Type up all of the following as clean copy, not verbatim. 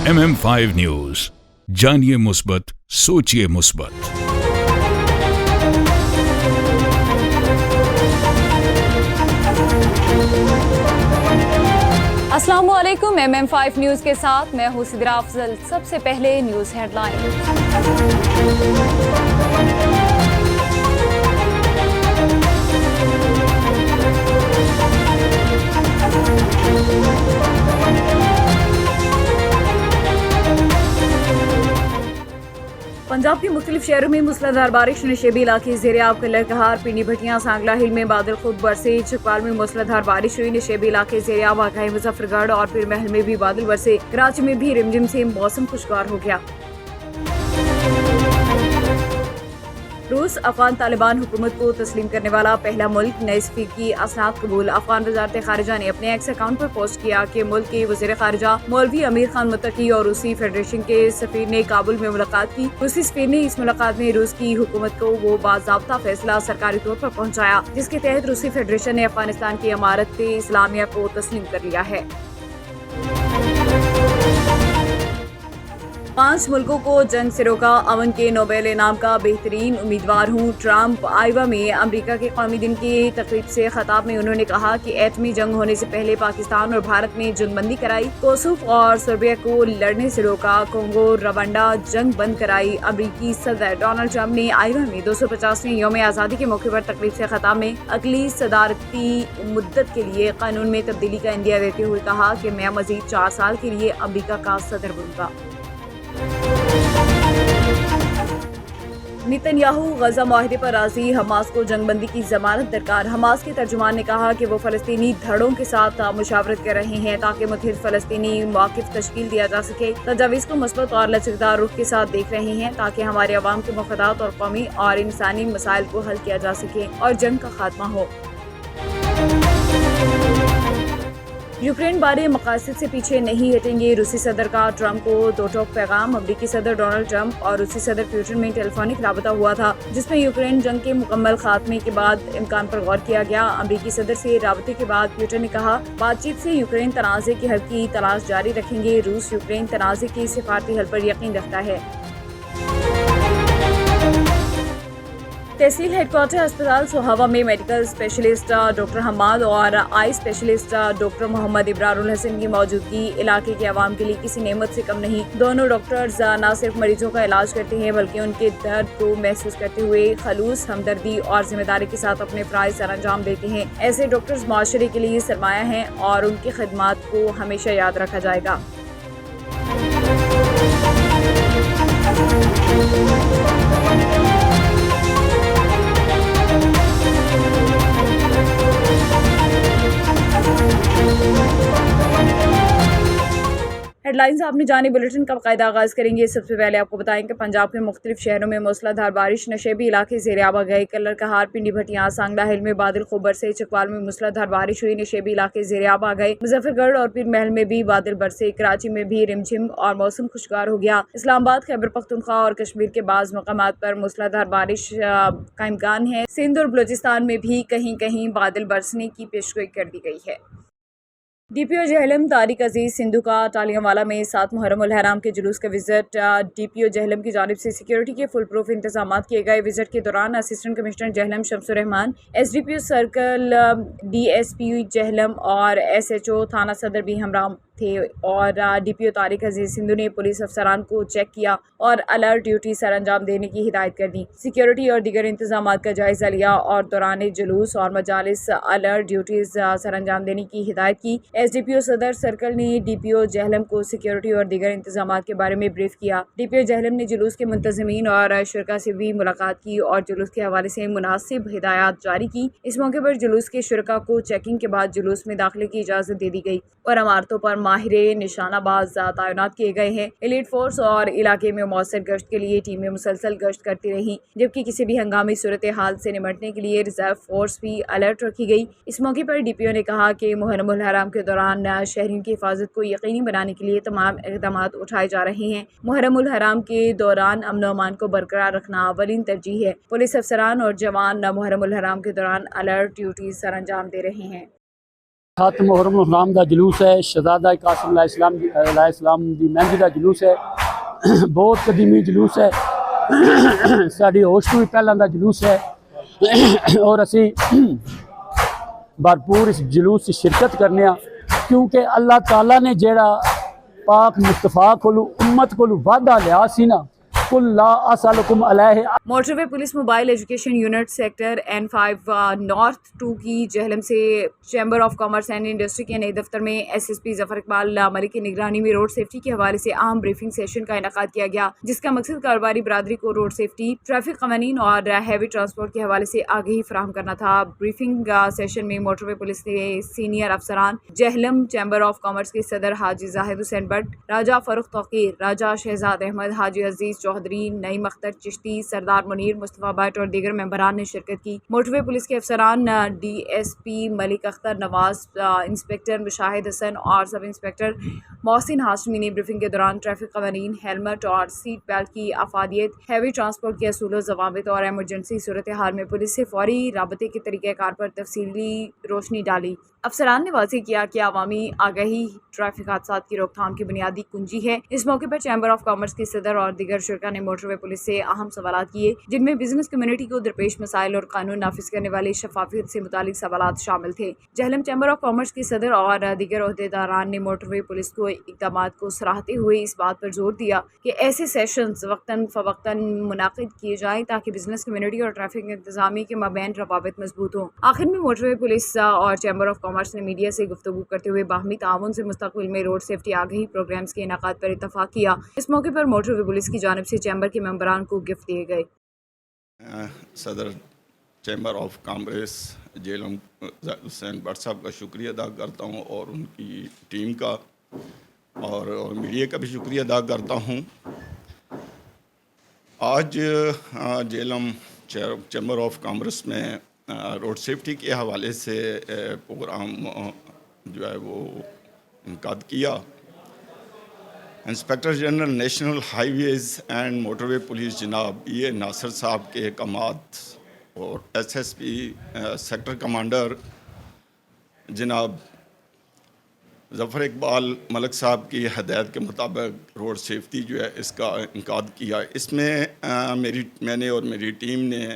MM5 news, जानिए मुस्बत, सोचिए मुस्बत। अस्सलामुअलैकुम। MM5 न्यूज के साथ मैं हूं सिद्रा अफजल। सबसे पहले न्यूज पंजाब के मुख्तलिफ शहरों में मूसलाधार बारिश, नशेबी इलाके ज़ेर-ए-आब कलर कहार। पिंडी भटियां सांगला हिल में बादल खूब बरसे। चकवाल में मूसलाधार बारिश हुई। नशेबी इलाके ज़ेर-ए-आब आ गए। मुजफ्फरगढ़ और पीर महल में भी बादल बरसे। कराची में भी रिमझिम से मौसम खुशगवार हो गया। रूस अफगान तालिबान हुकूमत को तस्लीम करने वाला पहला मुल्क। नए सफीर की असनाद कबूल। अफगान वजारत खारिजा ने अपने एक्स अकाउंट पर पोस्ट किया कि मुल्क के वज़ीर खारिजा मौलवी अमीर खान मुत्तकी और रूसी फेडरेशन के सफीर ने काबुल में मुलाकात की। रूसी सफीर ने इस मुलाकात में रूस की हुकूमत को वो बाज़ाब्ता फैसला सरकारी तौर पर पहुँचाया जिसके तहत रूसी फेडरेशन ने अफगानिस्तान की इमारत इस्लामिया को तस्लीम कर लिया है। 5 मुल्कों को जंग से रोका। अमन के नोबेल इनाम का बेहतरीन उम्मीदवार हूँ। ट्रम्प आइवा में अमेरिका के कौमी दिन की तकरीब से खिताब में उन्होंने कहा कि एटमी जंग होने से पहले पाकिस्तान और भारत में जंगबंदी कराई। कोसोवो और सर्बिया को लड़ने से रोका। कोंगो रवांडा जंग बंद कराई। अमेरिकी सदर डोनाल्ड ट्रम्प ने आइवा में 250वें यौम आज़ादी के मौके पर तकरीब से खिताब में अगली सदारती मुद्दत के लिए कानून में तब्दीली का इंदिया देते हुए कहा कि मैं मजीद 4 साल के लिए अमेरिका का सदर बनूंगा। नेतन्याहू गजा माहिदे पर राजी। हमास को जंगबंदी की जमानत दरकार। हमास के तर्जुमान ने कहा कि वो फलस्तीनी धड़ों के साथ मुशावरत कर रहे हैं ताकि मुत्तहिद फलस्तीनी मौक़िफ़ तश्कील दिया जा सके। तजावीज़ को मस्बत और लचकदार रुख के साथ देख रहे हैं ताकि हमारे अवाम के मफादात और कौमी और इंसानी मसाइल को हल किया जा सके और जंग का खात्मा हो। यूक्रेन बारे मकासद से पीछे नहीं हटेंगे। रूसी सदर का ट्रम्प को दो टोक पैगाम। अमेरिकी सदर डोनाल्ड ट्रम्प और रूसी सदर पुतिन में टेलीफोनिक राबता हुआ था जिसमें यूक्रेन जंग के मुकम्मल खात्मे के बाद इम्कान पर गौर किया गया। अमेरिकी सदर से राबते के बाद पुतिन ने कहा बातचीत से यूक्रेन तनाज़े के हल की तलाश जारी रखेंगे। रूस यूक्रेन तनाज़े के सिफारती हल पर यकीन रखता है। तहसील हेडक्वार्टर अस्पताल सोहावा में मेडिकल स्पेशलिस्ट डॉक्टर हम्माद और eye specialist doctor Mohammad Ibrarul Hasan की मौजूदगी इलाके के अवाम के लिए किसी नेमत से कम नहीं। दोनों डॉक्टर्स न सिर्फ मरीजों का इलाज करते हैं बल्कि उनके दर्द को महसूस करते हुए खलूस, हमदर्दी और जिम्मेदारी के साथ अपने फ़राइज़ सर अंजाम देते हैं। ऐसे डॉक्टर्स माशरे के लिए सरमाया हैं और उनकी खिदमत को हमेशा याद रखा जाएगा। हेडलाइंस आपने जानी। बुलेटिन का बाकायदा आगाज़ करेंगे। सबसे पहले आपको बताएं कि पंजाब के मुख्तलिफ शहरों में मूसलाधार बारिश, नशेबी इलाके ज़ेर-ए-आब आ गए। कलर कहार, पिंडी भटियां सांगला हिल में बादल खूब बरसे। चकवाल में मूसलाधार बारिश हुई। नशेबी इलाके ज़ेर-ए-आब आ गए। मुजफ्फरगढ़ और पीर महल में भी बादल बरसे। कराची में भी रिमझिम और मौसम खुशगवार हो गया। इस्लामाबाद, खैबर पख्तूनख्वा और कश्मीर के बाज़ मकामात पर मूसलाधार बारिश का इम्कान है। सिंध और बलूचिस्तान में भी कहीं कहीं बादल बरसने की पेशगोई कर दी गई है। DPO जहलम तारिक अजीज सिंधु का टालियांवाला में 7 मुहर्रम उल हराम के जुलूस का विजिट। DPO जहलम की जानिब से सिक्योरिटी के फुल प्रूफ इंतजाम किए गए। विजिट के दौरान assistant commissioner Jhelum Shamsur Rahman, SDPO circle, DSP Jhelum और SHO थाना सदर भी हमरा थे और DPO तारिक अजीज सिंधु ने पुलिस अफसरान को चेक किया और अलर्ट ड्यूटी सर अंजाम देने की हिदायत कर दी। सिक्योरिटी और दीगर इंतजाम का जायजा लिया और दौरान जुलूस और मजालिस अलर्ट ड्यूटीज सर अंजाम देने की हिदायत की। SDPO सदर सर्कल ने DPO जहलम को सिक्योरिटी और दीगर इंतजाम के बारे में ब्रीफ किया। DPO जहलम ने जुलूस के मुंतज़मीन और शुरका से भी मुलाकात की और जुलूस के हवाले से मुनासिब हिदायत जारी की। इस मौके पर जुलूस के शुरका को चेकिंग के बाद जुलूस में दाखिले की इजाज़त दे दी गई और इमारतों पर माहिरे निशानाबाज तैनात किए गए हैं। एलीट फोर्स और इलाके में मौसर गश्त के लिए टीमें मुसलसल गश्त करती रहीं जबकि किसी भी हंगामी सूरत हाल से निपटने के लिए रिजर्व फोर्स भी अलर्ट रखी गई। इस मौके पर DPO ने कहा कि मुहर्रम उल हराम के दौरान शहरियों की हिफाजत को यकीनी बनाने के लिए तमाम इक़दाम उठाए जा रहे हैं। मुहर्रम उल हराम के दौरान अमन व अमान को बरकरार रखना अवलीन तरजीह है। पुलिस अफसरान और जवान मुहर्रम उल हराम के दौरान अलर्ट ड्यूटी सर अंजाम दे रहे हैं। خاتم محرم الاسلام دا جلوس ہے، شہزادہ قاسم علیہ السلام دی مہندی دا جلوس ہے، بہت قدیمی جلوس ہے، ساڈی ہوش تو بھی پہلاں دا جلوس ہے اور اسی بھرپور اس جلوس سے شرکت کرنے ہاں، کیونکہ اللہ تعالیٰ نے جیڑا پاک مصطفیٰ کولو امت کولو وعدہ لیا سی نا، قل لا اسالکم علیہ۔ موٹر وے police mobile education unit sector N5 north 2 کی جہلم سے chamber of commerce and industry کے نئے دفتر میں SSP ظفر اقبال ملک کی نگرانی میں روڈ سیفٹی کے حوالے سے اہم بریفنگ سیشن کا انعقاد کیا گیا، جس کا مقصد کاروباری برادری کو روڈ سیفٹی، ٹریفک قوانین اور ہیوی ٹرانسپورٹ کے حوالے سے آگہی فراہم کرنا تھا۔ بریفنگ سیشن میں موٹر وے پولیس کے سینئر افسران، جہلم چیمبر آف کامرس کے صدر حاجی زاہد حسین but, Raja Farrukh Tauqeer, Raja Shahzad Ahmad, Haji Aziz Chaudhry, Naeem Akhtar Chishti, Sardar Munir, Mustafa but اور دیگر ممبران نے شرکت کی۔ موٹر وے پولیس کے افسران DSP ملک اختر نواز، انسپکٹر مشاہد حسن اور سب انسپکٹر محسن ہاشمی نے بریفنگ کے دوران ٹریفک قوانین، ہیلمٹ اور سیٹ بیلٹ کی افادیت، ہیوی ٹرانسپورٹ کے اصول و ضوابط اور ایمرجنسی صورتحال میں پولیس سے فوری رابطے کے طریقہ کار پر تفصیلی روشنی ڈالی۔ افسران نے واضح کیا کہ عوامی آگہی ٹریفک حادثات کی روک تھام کی بنیادی کنجی ہے۔ اس موقع پر چیمبر آف کامرس کے صدر اور دیگر شرکاء نے موٹر وے پولیس سے اہم سوالات کیے، جن میں بزنس کمیونٹی کو درپیش مسائل اور قانون نافذ کرنے والی شفافیت سے متعلق سوالات شامل تھے۔ جہلم چیمبر آف کامرس کے صدر اور دیگر عہدیداران نے موٹر وے پولیس کو اقدامات کو سراہتے ہوئے اس بات پر زور دیا کہ ایسے سیشنز وقتاً فوقتاً منعقد کیے جائیں تاکہ بزنس کمیونٹی اور ٹریفک انتظامیہ کے مابین روابط مضبوط ہوں۔ آخر میں موٹر وے پولیس اور چیمبر آف کامرس نے میڈیا سے گفتگو کرتے ہوئے باہمی تعاون سے مستقبل میں روڈ سیفٹی آگہی پروگرامز کے انعقاد پر اتفاق کیا۔ اس موقع پر موٹر وے پولیس کی جانب سے چیمبر کے ممبران کو گفٹ دیے گئے۔ صدر chamber of commerce Jhelum Zahid Hussain but صاحب کا شکریہ ادا کرتا ہوں اور ان کی ٹیم کا اور میڈیا کا بھی شکریہ ادا کرتا ہوں۔ آج جیلم چیمبر آف کامرس میں روڈ سیفٹی کے حوالے سے پروگرام جو ہے وہ انعقاد کیا۔ Inspector general national highways and motorway وے پولیس جناب ناصر صاحب کے احکامات اور SSP سیکٹر کمانڈر جناب ظفر اقبال ملک صاحب کی ہدایت کے مطابق روڈ سیفٹی جو ہے اس کا انعقاد کیا۔ اس میں میں نے اور میری ٹیم نے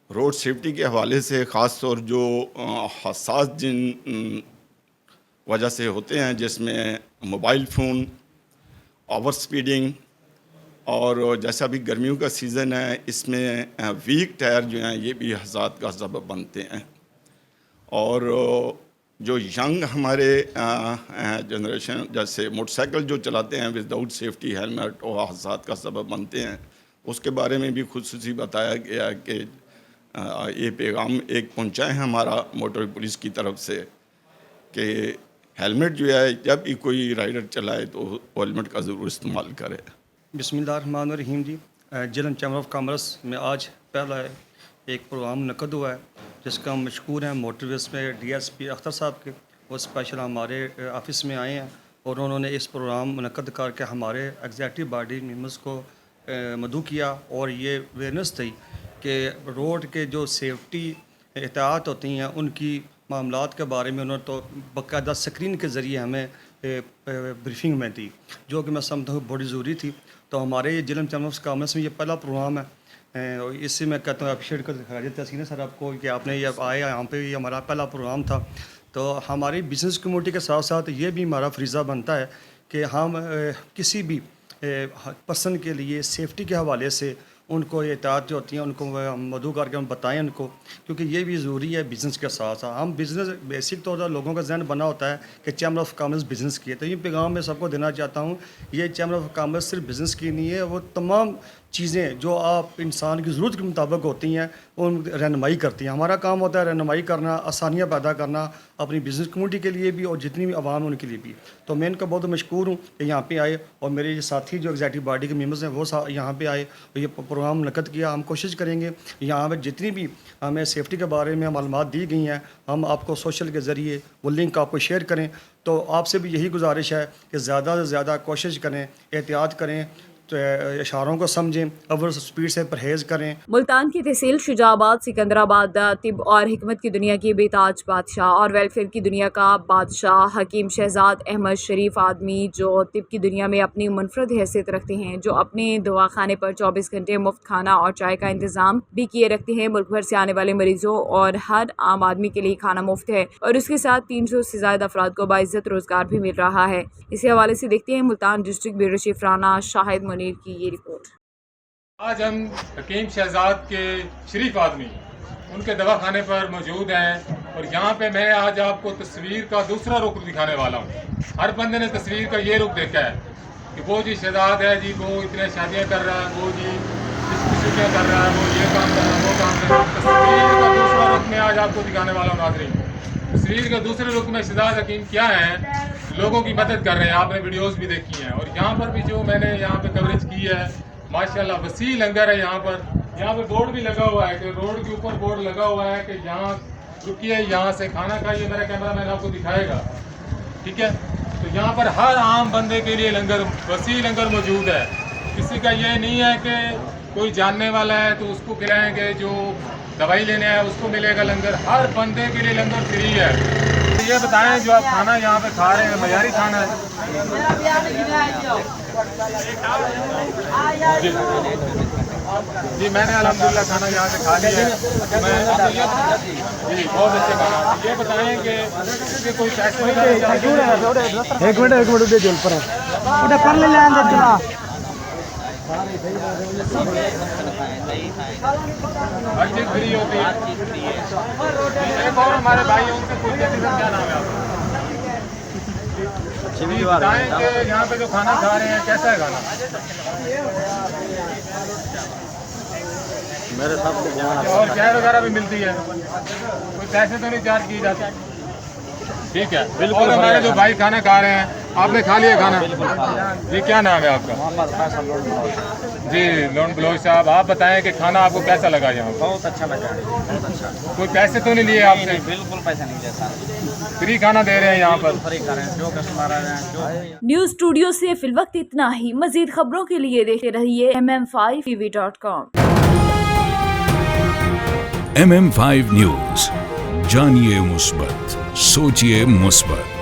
روڈ سیفٹی کے حوالے سے خاص طور جو حساس جن وجہ سے ہوتے ہیں، جس میں موبائل فون، اوور سپیڈنگ اور جیسا بھی گرمیوں کا سیزن ہے، اس میں ویک ٹائر جو ہیں یہ بھی حادثات کا سبب بنتے ہیں، اور جو ینگ ہمارے جنریشن جیسے موٹر سائیکل جو چلاتے ہیں وداؤٹ سیفٹی ہیلمٹ اور حادثات کا سبب بنتے ہیں، اس کے بارے میں بھی خصوصی بتایا گیا کہ یہ پیغام ایک پہنچائے ہیں ہمارا موٹر پولیس کی طرف سے کہ ہیلمٹ جو ہے جب بھی کوئی رائڈر چلائے تو وہ ہیلمٹ کا ضرور استعمال کرے۔ بسم اللہ الرحمن الرحیم۔ جی جیلم چیمبر آف کامرس میں آج پہلا ایک پروگرام منعقد ہوا ہے، جس کا ہم مشکور ہیں موٹر ویز میں DSP اختر صاحب کے، وہ اسپیشل ہمارے آفس میں آئے ہیں اور انہوں نے اس پروگرام منعقد کر کے ہمارے ایگزیکٹو باڈی ممبرس کو مدعو کیا، اور یہ اویئرنیس تھی کہ روڈ کے جو سیفٹی احتیاط ہوتی ہیں ان کی معاملات کے بارے میں انہوں نے تو باقاعدہ اسکرین کے ذریعے ہمیں بریفنگ میں دی، جو کہ میں سمجھتا ہوں بڑی ضروری تھی۔ تو ہمارے یہ جیلم چیمبر آف کامرس میں یہ پہلا پروگرام ہے، اس سے میں کہتا ہوں اپریشیٹ کر خراج تحسین ہے سر آپ کو کہ آپ نے یہ آئے یہاں پہ، یہ ہمارا پہلا پروگرام تھا۔ تو ہماری بزنس کمیونٹی کے ساتھ ساتھ یہ بھی ہمارا فریضہ بنتا ہے کہ ہم کسی بھی پرسن کے لیے سیفٹی کے حوالے سے ان کو یہ احتیاط جو ہوتی ہیں ان کو مدعو کر کے ہم بتائیں ان کو، کیونکہ یہ بھی ضروری ہے بزنس کے ساتھ ساتھ۔ ہم بزنس بیسک طور پر لوگوں کا ذہن بنا ہوتا ہے کہ چیمبر آف کامرس بزنس کی ہے، تو یہ پیغام میں سب کو دینا چاہتا ہوں، یہ چیمبر آف کامرس صرف بزنس کی نہیں ہے، وہ تمام چیزیں جو آپ انسان کی ضرورت کے مطابق ہوتی ہیں ان رہنمائی کرتی ہیں۔ ہمارا کام ہوتا ہے رہنمائی کرنا، آسانیاں پیدا کرنا اپنی بزنس کمیونٹی کے لیے بھی اور جتنی بھی عوام ان کے لیے بھی۔ تو میں ان کا بہت مشکور ہوں کہ یہاں پہ آئے، اور میرے یہ ساتھی جو ایگزیکٹو باڈی کے ممبرس ہیں وہ یہاں پہ آئے اور یہ پروگرام منعقد کیا۔ ہم کوشش کریں گے یہاں پہ جتنی بھی ہمیں سیفٹی کے بارے میں معلومات دی گئی ہیں ہم آپ کو سوشل کے ذریعے وہ لنک آپ کو شیئر کریں۔ تو آپ سے بھی یہی گزارش ہے کہ زیادہ سے زیادہ کوشش کریں، احتیاط کریں، इशारों को समझें, ओवर स्पीड से परहेज़ करें। मुल्तान की तहसील शुजाबाद सिकंदराबाद तिब और हिकमत की दुनिया के बेताज बादशाह और वेलफेयर की दुनिया का बादशाह हकीम शहजाद अहमद शरीफ आदमी जो तिब की दुनिया में अपनी मुनफरद हैसियत रखते हैं, जो अपने दवाखाने पर 24 घंटे मुफ्त खाना और चाय का इंतज़ाम भी किए रखते हैं। मुल्क भर से आने वाले मरीजों और हर आम आदमी के लिए खाना मुफ्त है और उसके साथ 300 से ज़्यादा अफराद को बाइज्जत रोज़गार भी मिल रहा है। इसी हवाले से देखते हैं Multan district bureau chief Rana Shahid Munir की ये रिपोर्ट। आज हम हकीम शहजाद के शरीफ आदमी उनके दवाखाने पर मौजूद हैं और यहाँ पे मैं आज आपको तस्वीर का दूसरा रुख दिखाने वाला हूँ। हर बंदे ने तस्वीर का ये रुख देखा है कि वो जी शहजाद है जी, वो इतने शादियाँ कर रहा है, वो जी छुट्टियाँ कर रहा है, वो ये काम कर रहा है, वो काम कर रहा है। तस्वीर का दूसरा रुख मैं आज आपको दिखाने वाला हूँ नाज़रीन। तस्वीर के दूसरे रुख में शहजाद हकीम क्या है, लोगों की मदद कर रहे हैं। आपने वीडियोस भी देखी हैं और यहाँ पर भी जो मैंने यहाँ पे कवरेज की है, माशाल्लाह वसी लंगर है। यहाँ पे बोर्ड भी लगा हुआ है कि रोड के ऊपर बोर्ड लगा हुआ है कि यहाँ रुकिए, यहाँ से खाना खाइए। मेरा कैमरा मैन आपको दिखाएगा, ठीक है। तो यहाँ पर हर आम बंदे के लिए लंगर, वसी लंगर मौजूद है। किसी का ये नहीं है कि कोई जानने वाला है तो उसको खिलाएंगे, जो दवाई लेने आए उसको मिलेगा लंगर। हर बंदे के लिए लंगर फ्री है। तो ये बताएं जो आप खाना यहाँ पे खा रहे हैं मयारी खाना है? जी मैंने अल्हम्दुलिल्लाह खाना यहाँ से खा लिया है। मैं जी बहुत अच्छे खाना। ये बताएं कि इसके कोई पैसे एक मिनट दे जोल पर ले लें हर चीज़ फ्री होती है। एक और हमारे भाई उनसे पूछते थे क्या नाम है आपका? जी बताएं कि यहाँ पे जो खाना खा रहे हैं कैसा है खाना? मेरे साथ और चाय वगैरह भी मिलती है, कोई पैसे तो नहीं चार्ज किए जाते? ठीक है। और हमारे जो भाई खाना खा रहे हैं, आपने खा लिया खाना? जी क्या नाम है आपका? जी लोन बलोच साहब, आप बताएं कि खाना आपको कैसा लगा यहाँ? बहुत अच्छा लगा, बहुत अच्छा। कोई पैसे तो नहीं लिए आपसे? बिल्कुल पैसा नहीं लिया सर, फ्री खाना दे रहे हैं यहाँ पर। फ्री कर रहे हैं, जो कस्टमर आ रहे हैं जो। न्यूज़ स्टूडियो से फिलवक्त इतना ही। मजीद खबरों के लिए देखते रहिए mm5tv.com। MM5 न्यूज, जानिए मुस्बत, सोचिए मुस्बत।